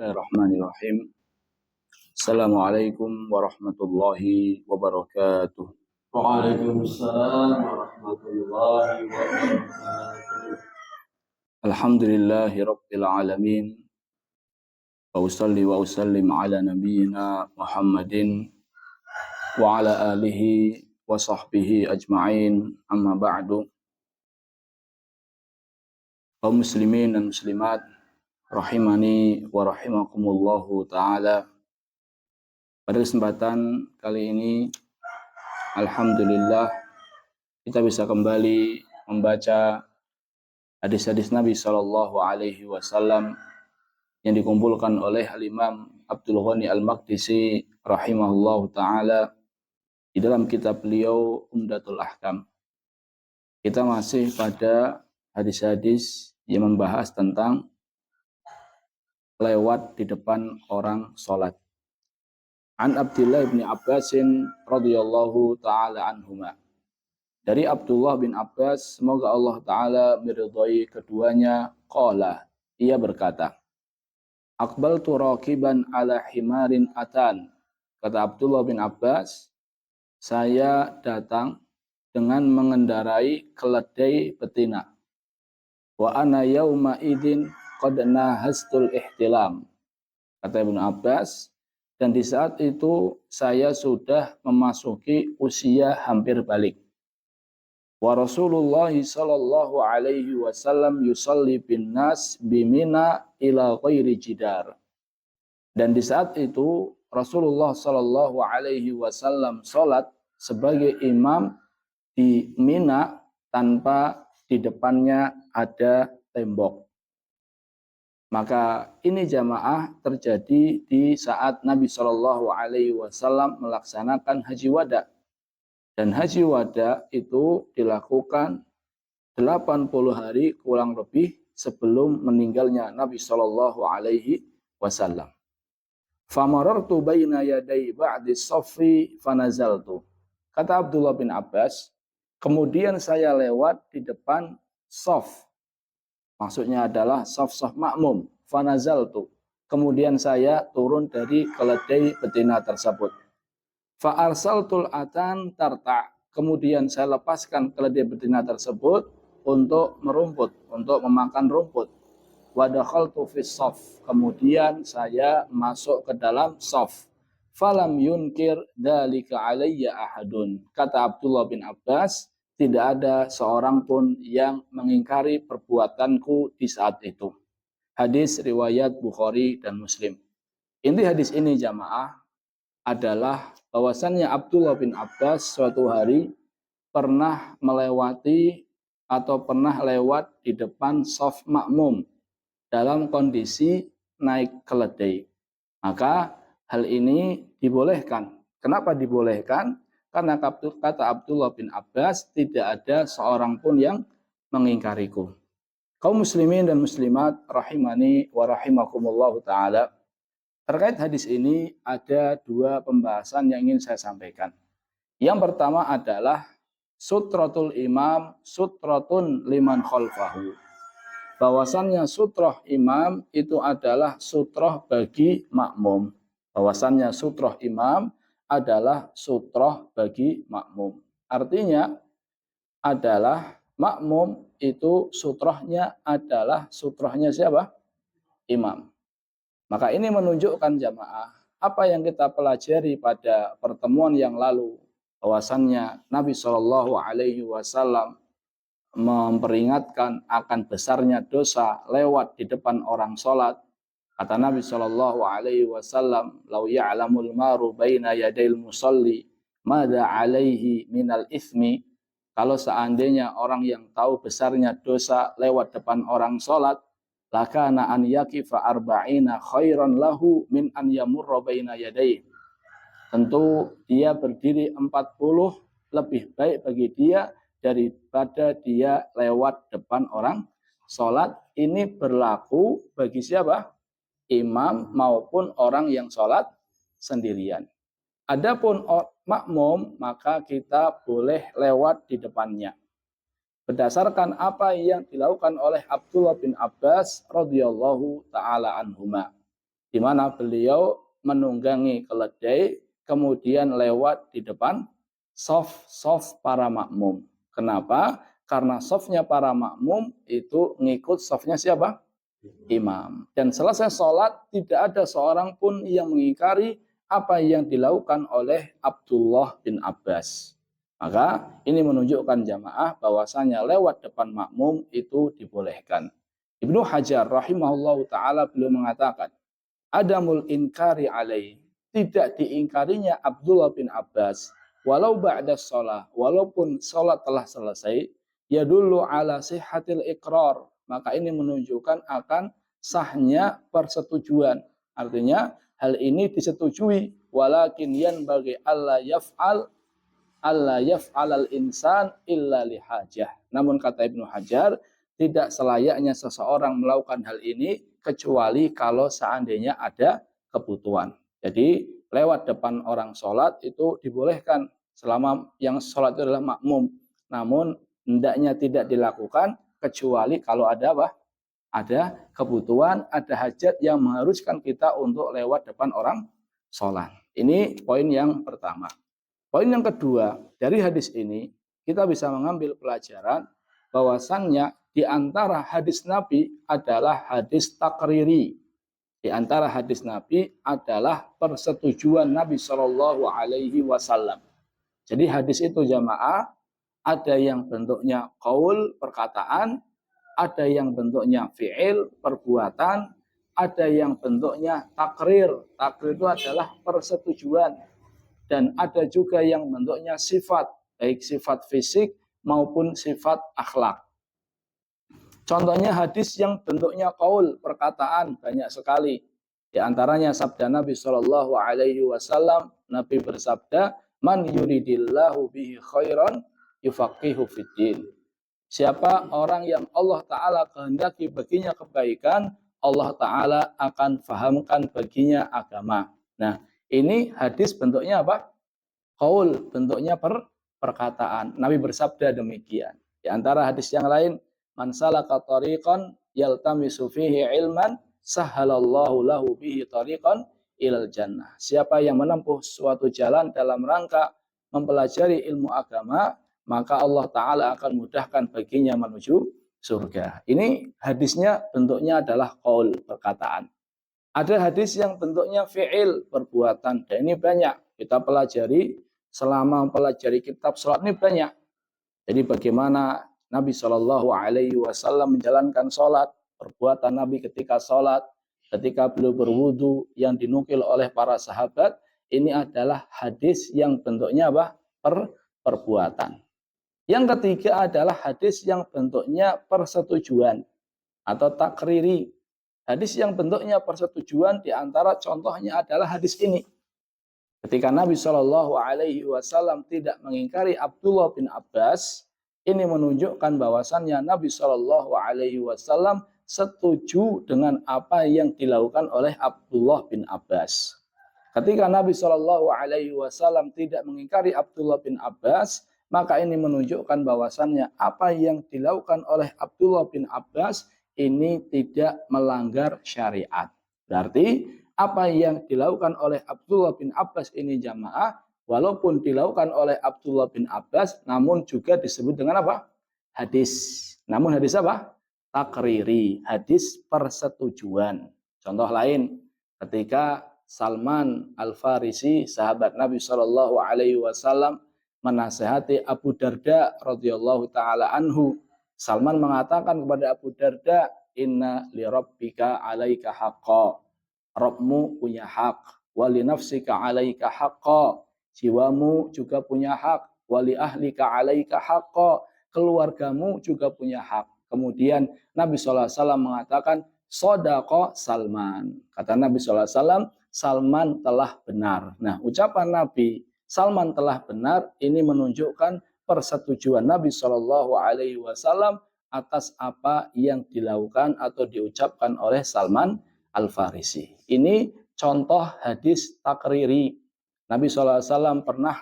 Bismillahirrahmanirrahim. Assalamualaikum warahmatullahi wabarakatuh. Waalaikumsalam warahmatullahi wabarakatuh. Alhamdulillahi rabbil alamin. Wa usalli wa usallim ala nabiyyina Muhammadin wa ala alihi wa sahbihi ajma'in. Amma ba'du. Kaum muslimin dan muslimat rahimani wa rahimakumullahu ta'ala. Pada kesempatan kali ini alhamdulillah kita bisa kembali membaca hadis-hadis Nabi Shallallahu Alaihi Wasallam yang dikumpulkan oleh Al-Imam Abdul Ghani Al-Maqdisi rahimahullahu ta'ala di dalam kitab beliau Umdatul Ahkam. Kita masih pada hadis-hadis yang membahas tentang lewat di depan orang sholat. An Abdullah bin Abbasin radhiyallahu ta'ala anhuma. Dari Abdullah bin Abbas, semoga Allah Ta'ala meridhai keduanya, qala, ia berkata, Aqbaltu raqiban ala himarin atan. Kata Abdullah bin Abbas, saya datang dengan mengendarai keledai betina. Wa ana yauma idin qad nahastul ihtilam. Kata Ibnu Abbas, dan di saat itu saya sudah memasuki usia hampir balik. Wa Rasulullah sallallahu alaihi wasallam yusalli bin nas bimina ila ghairi jidar. Dan di saat itu Rasulullah sallallahu alaihi wasallam salat sebagai imam di Mina tanpa di depannya ada tembok. Maka ini jamaah terjadi di saat Nabi sallallahu alaihi wasallam melaksanakan haji wada. Dan haji wada itu dilakukan 80 hari kurang lebih sebelum meninggalnya Nabi Shallallahu Alaihi Wasallam. Famarartu baina yaday ba'di saffi fanazaltu. Kata Abdullah bin Abbas, kemudian saya lewat di depan saf. Maksudnya adalah saf-saf makmum. Fanazaltu. Kemudian saya turun dari keledai betina tersebut. Fa'arsaltul atan tarta. Kemudian saya lepaskan keledai betina tersebut untuk merumput, untuk memakan rumput. Wa dakhaltu fis shaf. Kemudian saya masuk ke dalam shaf. Falam yunkir dzalika alayya ahadun. Kata Abdullah bin Abbas, tidak ada seorang pun yang mengingkari perbuatanku di saat itu. Hadis riwayat Bukhari dan Muslim. Inti hadis ini jamaah adalah bahwasannya Abdullah bin Abbas suatu hari pernah melewati atau pernah lewat di depan shaf makmum dalam kondisi naik keledai. Maka hal ini dibolehkan. Kenapa dibolehkan? Karena kata Abdullah bin Abbas, tidak ada seorang pun yang mengingkariku. Kaum muslimin dan muslimat rahimani wa rahimakumullahu ta'ala. Terkait hadis ini ada dua pembahasan yang ingin saya sampaikan. Yang pertama adalah sutratul imam sutratun liman khalfahu. Bahwasannya sutroh imam itu adalah sutroh bagi makmum. Bahwasannya sutroh imam adalah sutroh bagi makmum. Artinya adalah makmum itu sutrohnya adalah sutrohnya siapa? Imam. Maka ini menunjukkan jamaah apa yang kita pelajari pada pertemuan yang lalu, bahwasannya Nabi Shallallahu Alaihi Wasallam memperingatkan akan besarnya dosa lewat di depan orang sholat. Kata Nabi Shallallahu Alaihi Wasallam, "Lau ya'lamul maru baina yadil musalli, mada alaihi minal ismi." Kalau seandainya orang yang tahu besarnya dosa lewat depan orang sholat, lakana an yakifa arba'ina khairan lahu min an yamurra baina yadayhi. Tentu dia berdiri 40 lebih baik bagi dia daripada dia lewat depan orang sholat. Ini berlaku bagi siapa? Imam maupun orang yang sholat sendirian. Adapun makmum, maka kita boleh lewat di depannya. Berdasarkan apa yang dilakukan oleh Abdullah bin Abbas radhiyallahu taala anhuma. di mana beliau menunggangi keledai kemudian lewat di depan soft para makmum. Kenapa? Karena softnya para makmum itu ngikut softnya siapa? Imam. Dan selesai sholat tidak ada seorang pun yang mengingkari apa yang dilakukan oleh Abdullah bin Abbas. Maka ini menunjukkan jamaah bahwasanya lewat depan makmum itu dibolehkan. Ibnu Hajar rahimahullahu taala beliau mengatakan, adamul inkari alaih, tidak diingkarinya Abdullah bin Abbas walau ba'da sholat, walaupun sholat telah selesai, yadullu ala sihhatil iqrar, maka ini menunjukkan akan sahnya persetujuan. Artinya hal ini disetujui, walakin yanbaghi alla yaf'al al-insan illa lihajah. Namun kata Ibnu Hajar, tidak selayaknya seseorang melakukan hal ini kecuali kalau seandainya ada kebutuhan. Jadi lewat depan orang sholat itu dibolehkan selama yang sholat itu adalah makmum. Namun hendaknya tidak dilakukan kecuali kalau ada apa? Ada kebutuhan, ada hajat yang mengharuskan kita untuk lewat depan orang sholat. Ini poin yang pertama. Poin yang kedua, dari hadis ini kita bisa mengambil pelajaran bahwasannya di antara hadis Nabi adalah hadis takriri. Di antara hadis Nabi adalah persetujuan Nabi Shallallahu Alaihi Wasallam. Jadi hadis itu jamaah ada yang bentuknya qaul perkataan, ada yang bentuknya fi'il perbuatan, ada yang bentuknya takrir. Takrir itu adalah persetujuan. Dan ada juga yang bentuknya sifat, baik sifat fisik maupun sifat akhlak. Contohnya hadis yang bentuknya qaul, perkataan banyak sekali. Di antaranya sabda Nabi Shallallahu Alaihi Wasallam, Nabi bersabda, "Man yuridillahu bihi khairan yufaqihu fiddin." Siapa orang yang Allah Ta'ala kehendaki baginya kebaikan, Allah Ta'ala akan fahamkan baginya agama. Nah, ini hadis bentuknya apa? Qaul, bentuknya perkataan. Nabi bersabda demikian. Di antara hadis yang lain, man salaka tariqan yaltamisu fihi ilman sahhalallahu lahu bihi tariqan ilal jannah. Siapa yang menempuh suatu jalan dalam rangka mempelajari ilmu agama, maka Allah Ta'ala akan mudahkan baginya menuju surga. Ini hadisnya bentuknya adalah qaul, perkataan. Ada hadis yang bentuknya fi'il, perbuatan. Dan ini banyak. Kita pelajari selama mempelajari kitab salat ini banyak. Jadi bagaimana Nabi Shallallahu Alaihi Wasallam menjalankan salat, perbuatan Nabi ketika salat, ketika beliau berwudu yang dinukil oleh para sahabat, ini adalah hadis yang bentuknya apa? Perbuatan. Yang ketiga adalah hadis yang bentuknya persetujuan atau takriri. Hadis yang bentuknya persetujuan diantara contohnya adalah hadis ini. Ketika Nabi Shallallahu Alaihi Wasallam tidak mengingkari Abdullah bin Abbas, ini menunjukkan bahwasannya Nabi Shallallahu Alaihi Wasallam setuju dengan apa yang dilakukan oleh Abdullah bin Abbas. Ketika Nabi Shallallahu Alaihi Wasallam tidak mengingkari Abdullah bin Abbas, maka ini menunjukkan bahwasannya apa yang dilakukan oleh Abdullah bin Abbas ini tidak melanggar syariat. Berarti apa yang dilakukan oleh Abdullah bin Abbas ini jamaah, walaupun dilakukan oleh Abdullah bin Abbas, namun juga disebut dengan apa? Hadis. Namun hadis apa? Takriri, hadis persetujuan. Contoh lain, ketika Salman Al-Farisi, sahabat Nabi Shallallahu Alaihi Wasallam, menasehati Abu Darda radhiyallahu taala anhu. Salman mengatakan kepada Abu Darda, "Inna li rabbika 'alaika haqqan." Rabbmu punya hak, wa li nafsika 'alaika haqqan. Jiwamu juga punya hak, wa li ahlika 'alaika haqqan. Keluargamu juga punya hak. Kemudian Nabi sallallahu alaihi wasallam mengatakan, "Shadaqa Salman." Kata Nabi sallallahu alaihi wasallam, Salman telah benar. Nah, ucapan Nabi Salman telah benar ini menunjukkan persetujuan Nabi Shallallahu Alaihi Wasallam atas apa yang dilakukan atau diucapkan oleh Salman Al-Farisi. Ini contoh hadis takriri. Nabi Shallallahu Alaihi Wasallam pernah,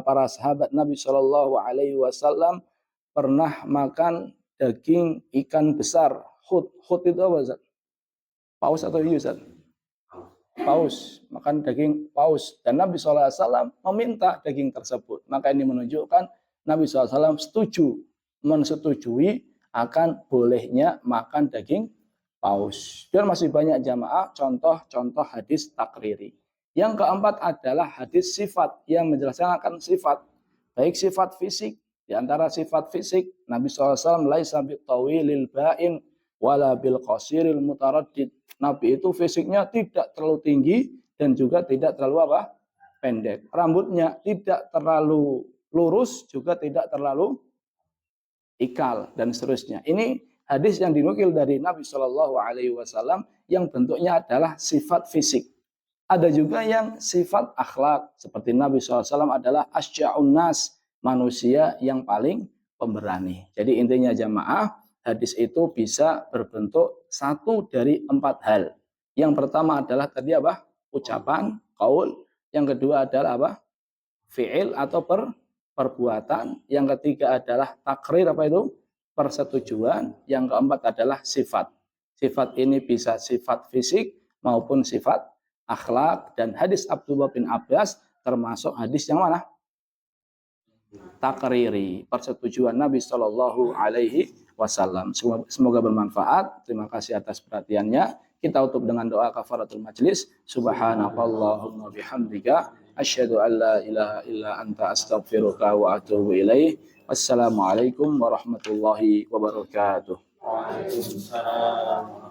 para sahabat Nabi Shallallahu Alaihi Wasallam pernah makan daging ikan besar. Hut itu apa, Ustaz? Paus atau hiu, Ustaz? paus, makan daging paus. Dan Nabi SAW meminta daging tersebut. Maka ini menunjukkan Nabi SAW menyetujui akan bolehnya makan daging paus. Dan masih banyak jamaah contoh-contoh hadis takriri. Yang keempat adalah hadis sifat yang menjelaskan akan sifat. Baik sifat fisik, di antara sifat fisik Nabi SAW laisa bitawilil ba'in wala bil qasiril mutaraddid. Nabi itu fisiknya tidak terlalu tinggi dan juga tidak terlalu pendek. Rambutnya tidak terlalu lurus juga tidak terlalu ikal dan seterusnya. Ini hadis yang dinukil dari Nabi Shallallahu Alaihi Wasallam yang bentuknya adalah sifat fisik. Ada juga yang sifat akhlak seperti Nabi SAW adalah asya'un nas, manusia yang paling pemberani. Jadi intinya jamaah, hadis itu bisa berbentuk satu dari 4 hal. Yang pertama adalah tadi ucapan, qaul. Yang kedua adalah fi'il atau perbuatan. Yang ketiga adalah takrir persetujuan. Yang keempat adalah sifat. Sifat ini bisa sifat fisik maupun sifat akhlak. Dan hadis Abdullah bin Abbas termasuk hadis yang mana? Takriri, persetujuan Nabi Shallallahu Alaihi Wasallam. Semoga bermanfaat. Terima kasih atas perhatiannya. Kita tutup dengan doa kafaratul majlis. Subhanakallahumma bihamdika asyhadu an la ilaha illa anta astaghfiruka wa atubu ilaih. Wassalamualaikum warahmatullahi wabarakatuh. Waalaikumsalam.